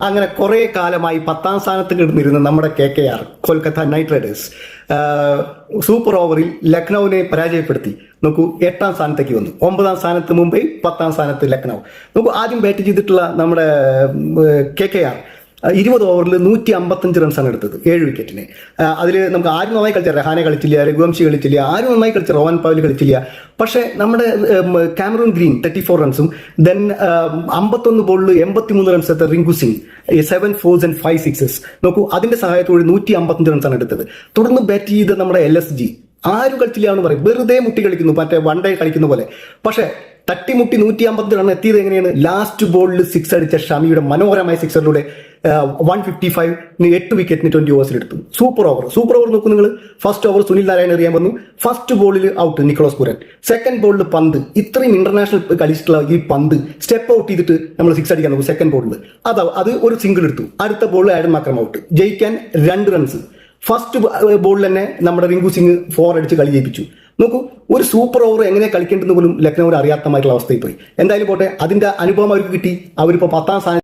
അങ്ങനെ കുറെ കാലമായി 10ാം സ്ഥാനത്ത് കിടന്നിരുന്ന നമ്മുടെ KKR Kolkata night Riders super ഓവറിൽ ലക്നൌവിനെ പരാജയപ്പെടുത്തി. നോക്കൂ, 8ാം സ്ഥാനത്തേക്ക് വന്നു. 9ാം സ്ഥാനത്ത് മുംബൈ, 10ാം സ്ഥാനത്ത് ലക്നൗ. നോക്കൂ, ആദ്യം ബാറ്റ് ചെയ്തിട്ടുള്ള നമ്മുടെ KKR 20 ഓവറിൽ 155 റൺസാണ് എടുത്തത്, 7 വിക്കറ്റിന്. അതിൽ നമുക്ക് ആരും നന്നായി കളിച്ച, രഹാനെ കളിച്ചില്ല, രഘുവംശി കളിച്ചില്ല, ആരും നന്നായി കളിച്ച, റോഹൻ പവൽ കളിച്ചില്ല. പക്ഷേ നമ്മുടെ കാമറൂൺ ഗ്രീൻ 34 റൺസും, ദെൻ 51 ബോളിൽ 83 റൺസ് എടുത്ത Rinku Singh 7 4s and 5 6s. നോക്കൂ, അതിന്റെ സഹായത്തോടെ 155 റൺസാണ് എടുത്തത്. തുടർന്ന് ബാറ്റ് ചെയ്ത് നമ്മുടെ LSG ആരും കളിച്ചില്ല എന്ന് പറയും, വെറുതെ മുട്ടി കളിക്കുന്നു, മറ്റേ വൺ ഡേ കളിക്കുന്ന പോലെ. പക്ഷേ തട്ടിമുട്ടി 150 റൺ എത്തിയത് എങ്ങനെയാണ്? ലാസ്റ്റ് ബോളിൽ 6 അടിച്ച ഷമിയുടെ മനോഹരമായ സിക്സറിലൂടെ 155 8 വിക്കറ്റിന് 20 ഓവേഴ്സിൽ എടുത്തു. സൂപ്പർ ഓവർ നോക്കൂ നിങ്ങൾ. ഫസ്റ്റ് ഓവർ സുനിൽ നാരായൺ എറിയാൻ വന്നു. ഫസ്റ്റ് ബോളിൽ ഔട്ട് നിക്കോളാസ് പുരൻ. സെക്കൻഡ് ബോളിൽ പന്ത്, ഇത്രയും ഇന്റർനാഷണൽ കളിച്ചിട്ടുള്ള ഈ പന്ത് സ്റ്റെപ്പ് ഔട്ട് ചെയ്തിട്ട് നമ്മൾ 6 അടിക്കാൻ നോക്കും. സെക്കൻഡ് ബോളിൽ അത് ഒരു സിംഗിൾ എടുത്തു. അടുത്ത ബോളിൽ ആഡൻ മാക്രം ഔട്ട്, ജയിക്കാൻ 2 റൺസ്. ഫസ്റ്റ് ബോളിൽ തന്നെ നമ്മുടെ റിങ്കു സിംഗ് 4 അടിച്ച് കളി ജയിപ്പിച്ചു. നോക്കൂ, ഒരു സൂപ്പർ ഓവർ എങ്ങനെ കളിക്കേണ്ടെന്ന് പോലും ലക്നൌവിന് അറിയാത്തമായിട്ടുള്ള അവസ്ഥയിൽ പോയി. എന്തായാലും പോട്ടെ, അതിന്റെ അനുഭവം അവർക്ക് കിട്ടി. അവരിപ്പോൾ 10ാം സ്ഥാനം